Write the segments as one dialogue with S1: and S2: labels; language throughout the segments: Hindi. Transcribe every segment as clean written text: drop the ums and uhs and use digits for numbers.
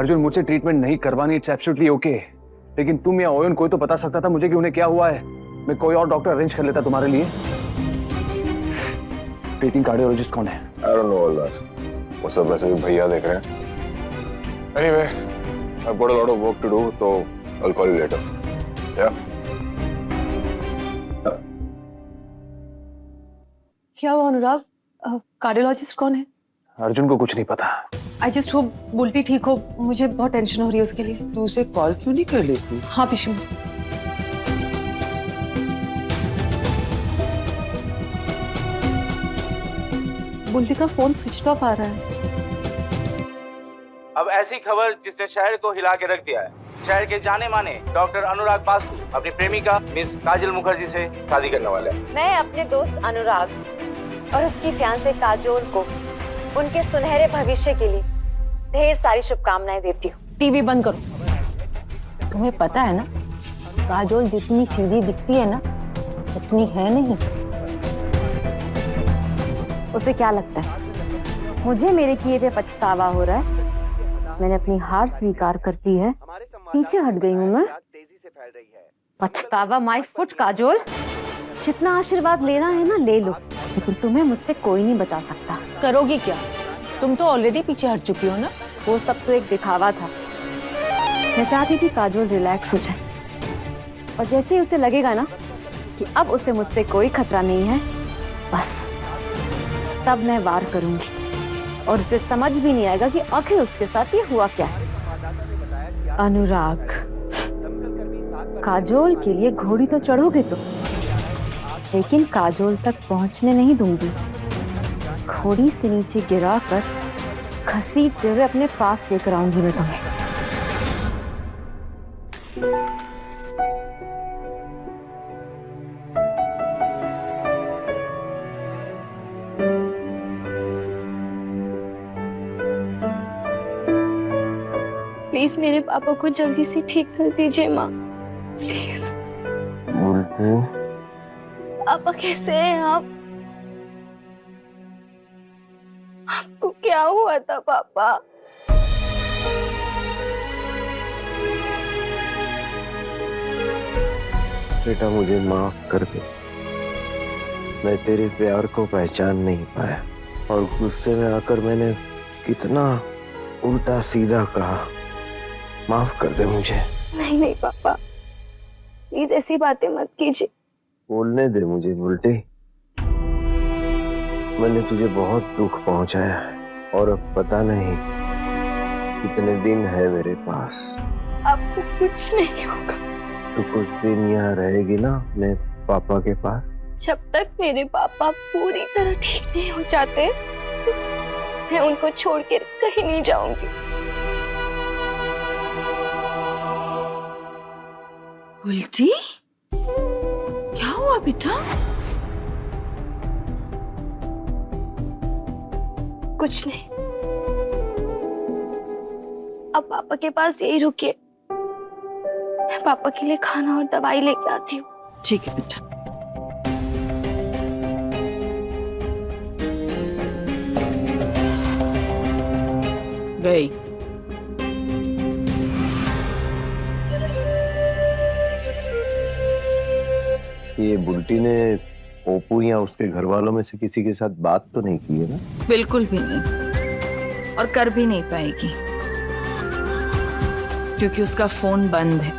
S1: अर्जुन, मुझसे ट्रीटमेंट नहीं करवानी, इट्स एब्सोल्युटली ओके। लेकिन तुम या ओयन कोई तो बता सकता था मुझे कि उन्हें क्या हुआ है। मैं कोई और डॉक्टर अरेंज कर लेता तुम्हारे लिए। ट्रीटिंग कार्डियोलॉजिस्ट कौन है?
S2: I don't know all that. वो सब वैसे भी भैया देख रहे हैं। Anyway, I've got a lot of work to do, so I'll call you later. Yeah.
S3: क्या हुआ अनुराग? कार्डियोलॉजिस्ट कौन है?
S1: अर्जुन को कुछ नहीं पता।
S3: आई जस्ट होप बुल्टी ठीक हो, मुझे बहुत टेंशन हो रही है उसके लिए।
S4: तू उसे कॉल क्यों नहीं कर लेती?
S3: हाँ पिशु, बुल्टी का फोन स्विच ऑफ आ रहा है।
S5: अब ऐसी खबर जिसने शहर को हिला के रख दिया है। शहर के जाने माने डॉक्टर अनुराग बासु अपनी प्रेमिका मिस काजल मुखर्जी से शादी करने वाले हैं।
S6: मैं अपने दोस्त अनुराग और उसकी फियांसे काजोल को उनके सुनहरे भविष्य के लिए ढेर सारी शुभकामनाएं देती हूँ।
S7: टीवी बंद करो। तुम्हें पता है ना, काजोल जितनी सीधी दिखती है ना, उतनी है नहीं।
S6: उसे क्या लगता है मुझे मेरे किए पे पछतावा हो रहा है? मैंने अपनी हार स्वीकार कर ली है, पीछे हट गई हूँ मैं। पछतावा माय फुट काजोल, जितना आशीर्वाद लेना है ना ले लो, लेकिन तुम्हें मुझसे कोई नहीं बचा सकता।
S7: करोगी क्या? तुम तो ऑलरेडी पीछे हट चुकी हो ना।
S6: वो सब तो एक दिखावा था। मैं चाहती थी काजोल रिलैक्स हो जाए, और जैसे ही उसे लगेगा ना कि अब उसे मुझसे कोई खतरा नहीं है, बस तब मैं वार करूंगी और उसे समझ भी नहीं आएगा कि आखिर उसके साथ ये हुआ क्या है। अनुराग, काजोल के लिए घोड़ी तो चढ़ोगे तुम, लेकिन काजोल तक पहुंचने नहीं दूंगी। घोड़ी से नीचे गिराकर घसीटते हुए अपने पास लेकर आऊंगी मैं तुम्हें।
S3: प्लीज मेरे पापा को जल्दी से ठीक कर दीजिए माँ, प्लीज। पापा कैसे हैं आप? आपको क्या हुआ था पापा?
S8: बेटा मुझे माफ कर दे, मैं तेरे प्यार को पहचान नहीं पाया और गुस्से में आकर मैंने कितना उल्टा सीधा कहा। माफ कर दे मुझे।
S3: नहीं नहीं पापा, प्लीज ऐसी बातें मत कीजिए।
S8: बोलने दे मुझे बुल्टी। मैंने तुझे बहुत दुख पहुंचाया है और अब पता नहीं कितने दिन है मेरे पास।
S3: आपको कुछ नहीं होगा।
S8: तू कुछ दिन यहाँ रहेगी ना अपने पापा के पास?
S3: जब तक मेरे पापा पूरी तरह ठीक नहीं हो जाते, मैं उनको छोड़ के कहीं नहीं जाऊंगी।
S4: उल्टी, क्या हुआ बेटा?
S3: कुछ नहीं, अब पापा के पास यही रुकिए, मैं पापा के लिए खाना और दवाई लेके आती हूँ।
S4: ठीक है बेटा। गई।
S8: ये बुल्टी ने ओपू या उसके घर वालों में से किसी के साथ बात तो नहीं की है ना?
S4: बिल्कुल भी नहीं, और कर भी नहीं पाएगी, क्योंकि उसका फोन बंद है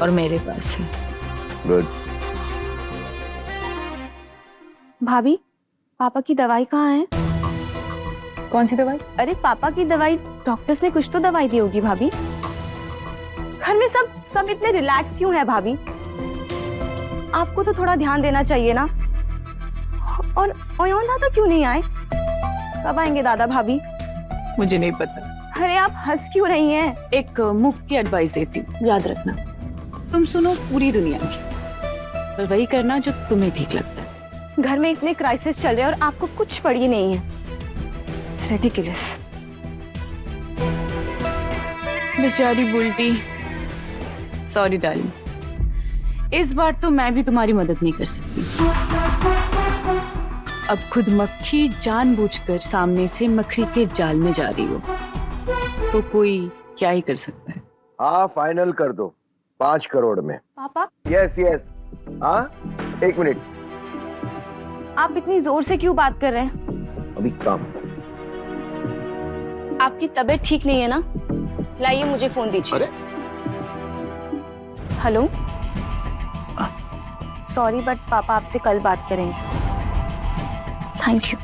S4: और मेरे पास है।
S8: गुड।
S6: भाभी, पापा की दवाई कहाँ है?
S3: कौन सी दवाई?
S6: अरे पापा की दवाई, डॉक्टर्स ने कुछ तो दवाई दी होगी भाभी। घर में सब इतने रिलैक्स क्यों है भाभी? आपको तो थोड़ा ध्यान देना चाहिए ना। और ओयोन दादा क्यों नहीं आए? कब आएंगे दादा भाभी?
S4: मुझे नहीं पता।
S6: अरे आप हंस क्यों रही हैं?
S4: एक मुफ्त की एडवाइस देती हूँ, याद रखना। तुम सुनो पूरी दुनिया की, पर वही करना जो तुम्हें ठीक लगता है।
S6: घर में इतने क्राइसिस चल रहे हैं और आपको कुछ पड़ी नहीं है। It's ridiculous.
S4: बेचारी बुल्टी, सॉरी डार्लिंग, इस बार तो मैं भी तुम्हारी मदद नहीं कर सकती। अब खुद मक्खी जानबूझकर सामने से मकड़ी के जाल में जा रही हो। तो कोई क्या ही कर सकता है।
S8: हाँ फाइनल कर दो 5 करोड़ में।
S6: पापा
S8: यस यस। हाँ 1 मिनट,
S6: आप इतनी जोर से क्यों बात कर रहे हैं?
S8: अभी काम।
S3: आपकी तबीयत ठीक नहीं है ना? लाइए मुझे फोन दीजिए।
S8: अरे
S3: हेलो, सॉरी बट पापा आपसे कल बात करेंगे। Thank you.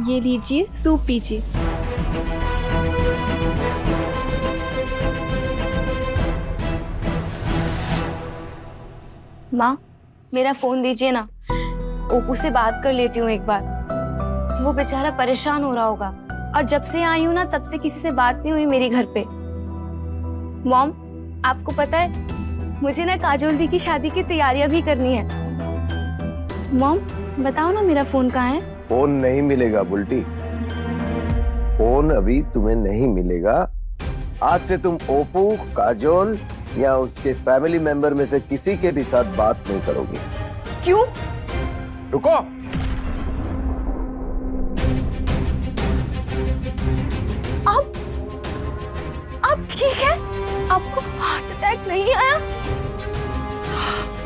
S3: ये लीजिए, सूप पीजिए। माँ, मेरा फोन दीजिए ना, ओपू से बात कर लेती हूँ एक बार। वो बेचारा परेशान हो रहा होगा, और जब से आई हूँ ना तब से किसी से बात नहीं हुई मेरी घर पे। मॉम, आपको पता है मुझे ना काजोल दी की शादी की तैयारियां भी करनी है। मॉम बताओ ना मेरा फोन कहाँ है?
S8: फोन नहीं मिलेगा बुल्टी, फोन अभी तुम्हें नहीं मिलेगा। आज से तुम ओपू, काजोल या उसके फैमिली मेंबर में से किसी के भी साथ बात नहीं करोगे।
S6: क्यों?
S8: रुको,
S6: आप ठीक है?
S3: आपको हार्ट अटैक नहीं आया?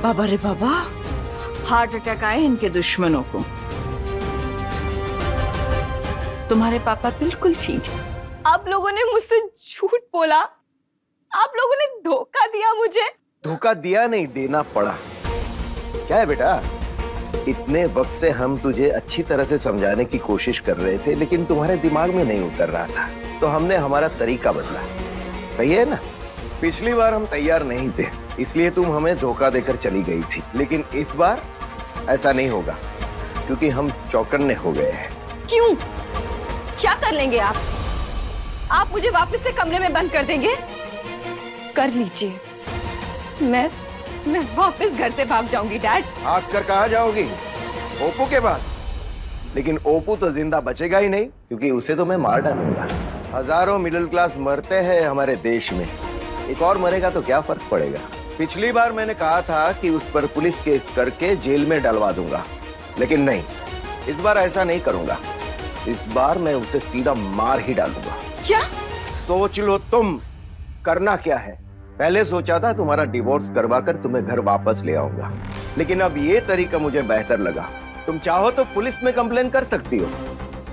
S4: बाबा रे बाबा, हार्ट अटैक आए इनके दुश्मनों को। तुम्हारे पापा बिल्कुल ठीक है।
S3: आप लोगों ने मुझसे झूठ बोला, आप लोगों ने धोखा दिया मुझे।
S8: धोखा दिया नहीं, देना पड़ा। क्या है बेटा, इतने वक्त से हम तुझे अच्छी तरह से समझाने की कोशिश कर रहे थे, लेकिन तुम्हारे दिमाग में नहीं उतर रहा था, तो हमने हमारा तरीका बदला। सही है ना? पिछली बार हम तैयार नहीं थे, इसलिए तुम हमें धोखा देकर चली गई थी, लेकिन इस बार ऐसा नहीं होगा, क्योंकि हम चौकन्ने हो गए हैं।
S3: क्यों? क्या कर लेंगे आप? आप मुझे वापस से कमरे में बंद कर देंगे? कर लीजिए, मैं वापस घर से भाग जाऊंगी डैड।
S8: भाग कर कहाँ जाओगी? ओपू के पास? लेकिन ओपू तो जिंदा बचेगा ही नहीं, क्योंकि उसे तो मैं मार डालूंगा। हजारों मिडिल क्लास मरते हैं हमारे देश में, एक और मरेगा तो क्या फर्क पड़ेगा। पिछली बार मैंने कहा था कि उस पर पुलिस केस करके जेल में डलवा दूंगा, लेकिन नहीं, इस बार ऐसा नहीं करूंगा। इस बार मैं उसे सीधा मार ही डालूंगा।
S3: क्या?
S8: सोच लो तुम, करना क्या है। पहले सोचा था तुम्हारा डिवोर्स करवा कर तुम्हें घर वापस ले आऊंगा, लेकिन अब ये तरीका मुझे बेहतर लगा। तुम चाहो तो पुलिस में कंप्लेन कर सकती हो,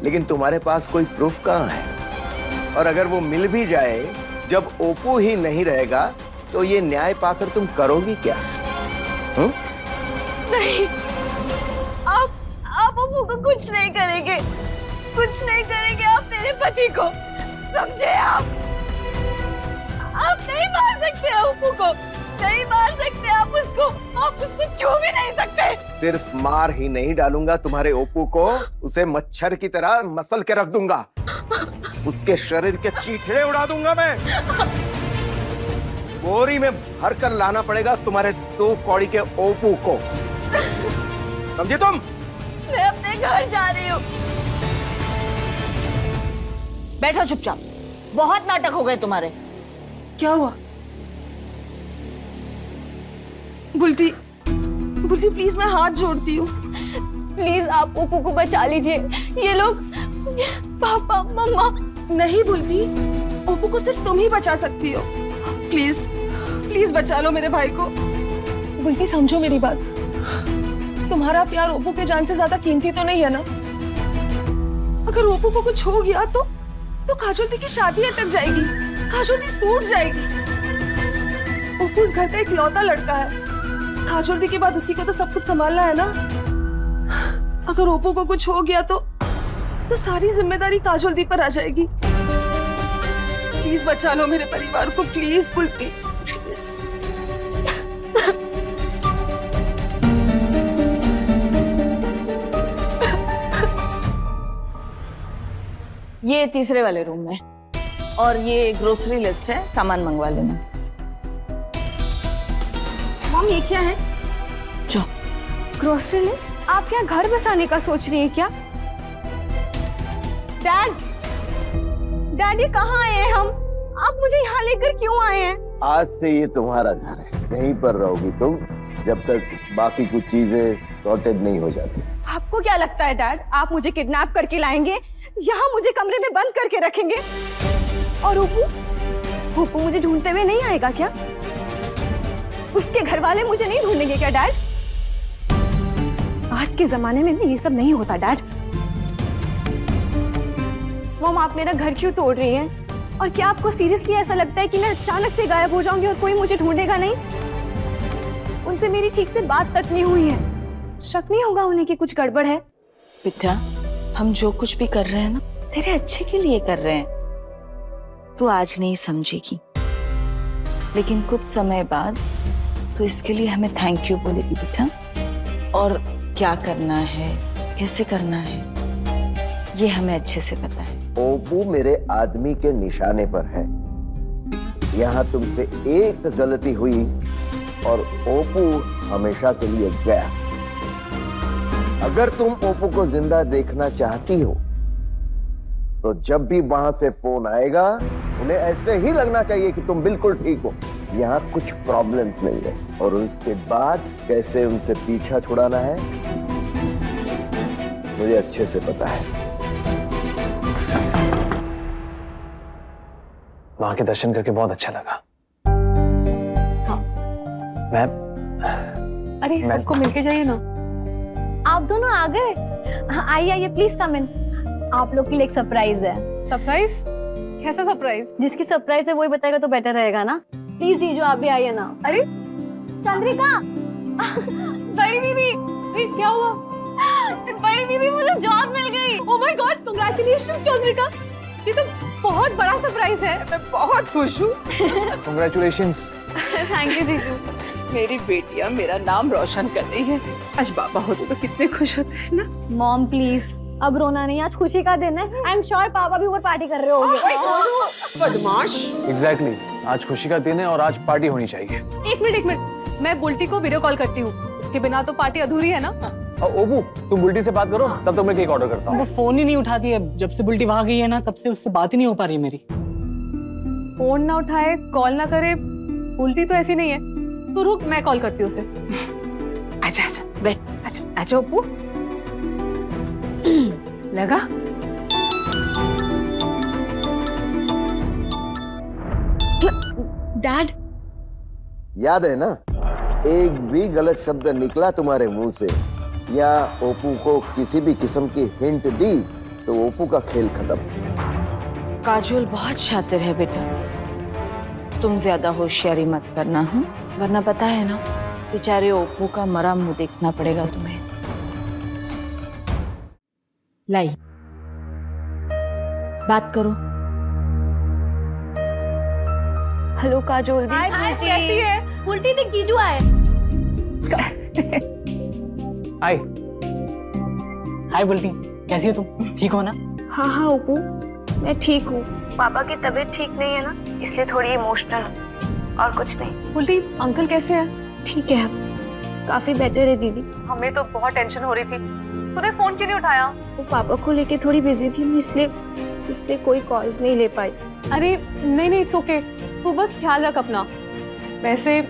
S8: लेकिन तुम्हारे पास कोई प्रूफ कहाँ है? और अगर वो मिल भी जाए, जब ओपू ही नहीं रहेगा, तो ये न्याय पाकर तुम करोगी क्या?
S3: नहीं, आप अबू को कुछ नहीं करेंगे, कुछ नहीं करेंगे आप मेरे पति को, समझे? आप नहीं मार सकते अबू को, नहीं मार सकते आप उसको छू भी नहीं सकते।
S8: सिर्फ मार ही नहीं डालूंगा तुम्हारे ओपू को, उसे मच्छर की तरह मसल के रख दूंगा, उसके शरीर के चीथड़े उड़ा दूंगा मैं। बोरी में भर कर लाना पड़ेगा तुम्हारे 2 कौड़ी के ओपू को, समझे तुम?
S3: मैं अपने घर जा रही हूँ।
S7: बैठो चुपचाप, बहुत नाटक हो गए तुम्हारे।
S3: क्या हुआ? बुल्टी प्लीज, मैं हाथ जोड़ती हूँ, प्लीज आप ओपू को बचा लीजिए। ये लोग, पापा मम्मा। नहीं बुल्टी, ओपू को सिर्फ तुम ही बचा सकती हो। प्लीज बचा लो मेरे भाई को। बुल्टी समझो मेरी बात, तुम्हारा प्यार ओपू के जान से ज्यादा कीमती तो नहीं है ना? अगर ओपू को कुछ हो गया तो काजोल दी की शादी अटक जाएगी, काजोल दी टूट जाएगी। ओपू उस घर का इकलौता लड़का है, काजोल दी के बाद उसी को तो सब कुछ संभालना है ना। अगर ओपू को कुछ हो गया तो सारी जिम्मेदारी काजोल दी पर आ जाएगी। प्लीज बचा लो मेरे परिवार को, प्लीज बुल्टी, प्लीज।
S7: ये तीसरे वाले रूम में, और ये ग्रोसरी लिस्ट है, सामान मंगवा लेना।
S6: मॉम ये क्या है?
S7: जो
S6: ग्रोसरी लिस्ट? आप क्या घर बसाने का सोच रही है क्या? डैड ये कहाँ आए हैं हम? आप मुझे यहाँ लेकर क्यों आए हैं?
S8: आज से ये तुम्हारा घर है, यहीं पर रहोगी तुम, जब तक बाकी कुछ चीजें सॉर्टेड नहीं हो जाती।
S3: आपको क्या लगता है डैड, आप मुझे किडनैप करके लाएंगे, यहाँ मुझे कमरे में बंद करके रखेंगे और ओपू मुझे ढूंढते हुए नहीं आएगा क्या? उसके घर वाले मुझे नहीं ढूंढेंगे क्या डैड? आज के जमाने में ये सब नहीं होता डैड। मॉम, आप मेरा घर क्यों तोड़ रही हैं? और क्या आपको सीरियसली ऐसा लगता है कि मैं अचानक से गायब हो जाऊंगी और कोई मुझे ढूंढेगा नहीं? उनसे मेरी ठीक से बात तक नहीं हुई है। शक नहीं होगा उन्हें कि कुछ गड़बड़ है?
S9: बेटा, हम जो कुछ भी कर रहे हैं ना, तेरे अच्छे के लिए कर रहे हैं। तू आज नहीं समझेगी, लेकिन कुछ समय बाद तो इसके लिए हमें थैंक यू बोलेगी बेटा। और क्या करना है, कैसे करना है, ये हमें अच्छे से पता है।
S8: ओपू मेरे आदमी के निशाने पर है। यहाँ तुमसे एक गलती हुई और ओपू हमेशा के लिए गया। अगर तुम ओपू को जिंदा देखना चाहती हो तो जब भी वहां से फोन आएगा उन्हें ऐसे ही लगना चाहिए कि तुम बिल्कुल ठीक हो, यहाँ कुछ प्रॉब्लम्स नहीं है। और उसके बाद कैसे उनसे पीछा छुड़ाना है मुझे अच्छे से पता है।
S1: वहां के दर्शन करके बहुत अच्छा लगा।
S4: हाँ।
S1: मैं
S4: सबको मिलके जाइए ना।
S6: आप दोनों आ गए? हाँ, आइए आइए, प्लीज कम इन। आप लोग के लिए एक सरप्राइज है।
S4: सरप्राइज? कैसा सरप्राइज?
S6: जिसकी सरप्राइज है वही बताएगा तो बेटर रहेगा ना। प्लीज जीजू, आप भी आइए ना। अरे चंद्रिका,
S3: बड़ी दीदी,
S4: क्या हुआ?
S3: बड़ी दीदी, मुझे जॉब मिल गई। Oh my God, congratulations Chandrika, ये तो बहुत बड़ा सरप्राइज है। मैं बहुत खुश हूँ।
S1: कांग्रेचुलेशंस।
S3: थैंक यू जीजू।
S4: मेरी बेटियां मेरा नाम रोशन कर रही है। आज बाबा होते तो कितने खुश होते हैं ना।
S6: मॉम प्लीज, अब रोना नहीं, आज खुशी का दिन है। आई एम श्योर पापा भी ऊपर पार्टी कर रहे होंगे।
S4: बदमाश।
S1: एग्जैक्टली, आज खुशी का दिन है और आज पार्टी होनी चाहिए।
S3: एक मिनट, मैं बुल्टी को वीडियो कॉल करती हूँ, उसके बिना तो पार्टी अधूरी है ना।
S1: ओबू, तुम बुल्टी से बात करो, तब तक मैं केक ऑर्डर करता हूँ।
S10: वो फोन ही नहीं उठाती है। जब से बुल्टी वहां गई है ना, तब से उससे बात ही नहीं हो पा रही मेरी।
S3: फोन ना उठाए, कॉल ना करे, बुल्टी तो ऐसी नहीं है। तू रुक, मैं कॉल करती हूँ उसे।
S4: अच्छा अच्छा बैठ। अच्छा अच्छा ओपू, लगा?
S3: डैड,
S8: याद है ना, एक भी गलत शब्द निकला तुम्हारे मुंह से या ओपू को किसी भी किस्म की हिंट दी तो ओपू का खेल खत्म।
S9: काजोल बहुत शातिर है बेटा, तुम ज्यादा होशियारी मत करना, वरना पता है ना, बेचारे ओप्पू का मरा मुंह देखना पड़ेगा तुम्हें। लाई, बात करो।
S6: हेलो काजोल।
S3: कैसी है?
S6: उल्टी दिख जीजू आए।
S1: हाय।
S10: हाय बुल्टी, कैसी हो तुम? ठीक हो ना?
S6: हाँ हाँ ओपू, मैं ठीक हूँ। पापा की तबीयत ठीक नहीं है ना, इसलिए थोड़ी इमोशनल, और कुछ नहीं।
S3: बुल्टी, अंकल कैसे हैं?
S6: ठीक है, काफी बेटर है दीदी।
S3: हमें तो बहुत टेंशन हो रही थी, तूने फोन क्यों नहीं उठाया?
S6: वो पापा को लेके थोड़ी बिजी थी मैं, इसलिए कोई कॉल्स नहीं ले पाई।
S3: अरे नहीं, इट्स ओके, तू बस ख्याल रख अपना। वैसे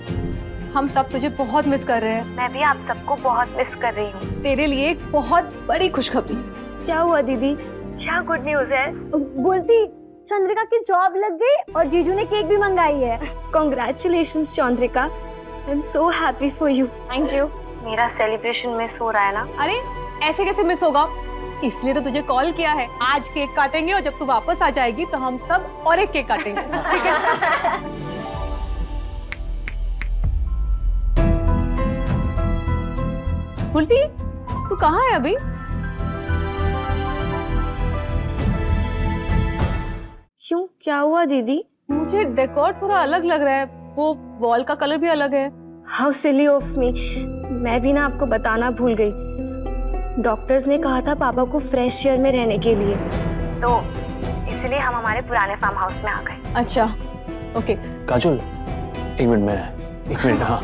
S3: हम सब तुझे बहुत मिस कर रहे हैं।
S6: मैं भी आप सबको बहुत मिस कर रही हूँ।
S3: तेरे लिए एक बहुत बड़ी खुशखबरी है।
S6: क्या हुआ दीदी? क्या गुड न्यूज है? बोलती चंद्रिका की जॉब लग गई और जीजू ने केक भी मंगाई है। Congratulations Chandrika, I am so happy for you. Thank you. मेरा सेलिब्रेशन मिस हो रहा है ना?
S3: अरे ऐसे कैसे मिस होगा, इसलिए तो तुझे कॉल किया है। आज केक काटेंगे और जब तू वापस आ जाएगी तो हम सब और एक केक काटेंगे। ठीक है? बुल्टी, तू कहाँ है अभी?
S6: क्यों, क्या हुआ दीदी?
S3: मुझे डेकोर थोड़ा अलग लग रहा है, वो वॉल का कलर भी अलग है।
S6: हाउ सिली ऑफ मी, मैं भी ना आपको बताना भूल गई। डॉक्टर्स ने कहा था पापा को फ्रेश एयर में रहने के लिए, तो इसलिए हम हमारे पुराने फार्म हाउस में आ गए।
S3: अच्छा, ओके।
S1: काजोल, एक मिनट। हाँ,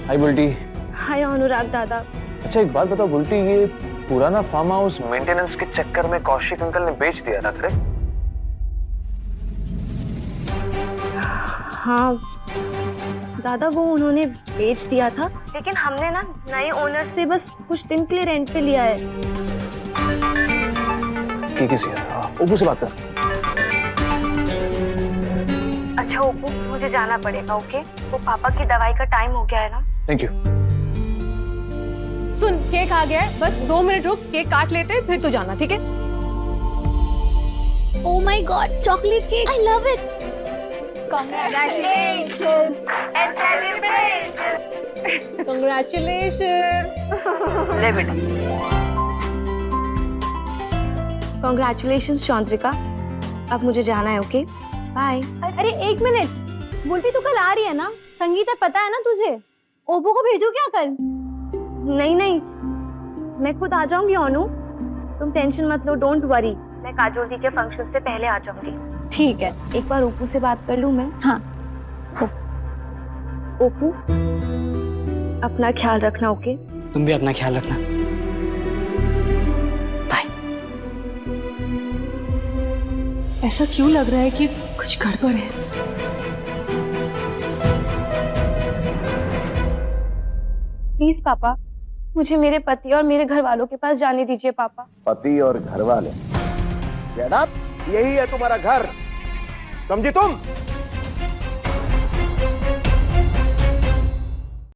S1: हाय बुल्टी।
S6: हाय अनुराग दादा।
S1: अच्छा एक बात बताओ बुल्टी, ये पुराना फार्म हाउस मेंटेनेंस के चक्कर में कौशिक अंकल ने बेच दिया था, करेक्ट?
S6: हाँ दादा वो उन्होंने बेच दिया था, लेकिन हमने ना नए ओनर से बस कुछ दिन के लिए रेंट पे लिया है।
S1: किसी ओप्पो से बात कर।
S6: अच्छा ओप्पो, मुझे जाना पड़ेगा, ओके? वो पापा की दवाई का टाइम हो गया है ना।
S1: Thank you.
S3: सुन, केक आ गया है, बस 2 मिनट रुक, केक काट लेते हैं फिर तो जाना, ठीक है?
S11: Oh my God, chocolate cake! I love it.
S3: Congratulations and celebrations. Congratulations.
S6: ले बेटा। Congratulations चौंद्रिका। अब मुझे जाना है, ओके? बाय।
S11: अरे 1 मिनट, बुल्टी तू कल आ रही है ना? संगीता पता है ना तुझे? ओप्पो को भेजू क्या कल?
S6: नहीं, मैं खुद आ जाऊंगी अनु। तुम टेंशन मत लो, डोंट वरी। मैं काजोल दी के फंक्शन से पहले आ जाऊंगी।
S11: ठीक है।
S6: एक बार ओप्पो से बात कर लूं मैं?
S11: हाँ।
S6: ओप्पो, अपना ख्याल रखना, ओके?
S10: तुम भी अपना ख्याल रखना।
S6: बाय।
S3: ऐसा क्यों लग रहा है कि कुछ गड़बड़ है?
S6: प्लीज पापा, मुझे मेरे पति और मेरे घर वालों के पास जाने दीजिए पापा।
S8: पति और घर वाले, शट अप, यही है तुम्हारा घर, समझी तुम?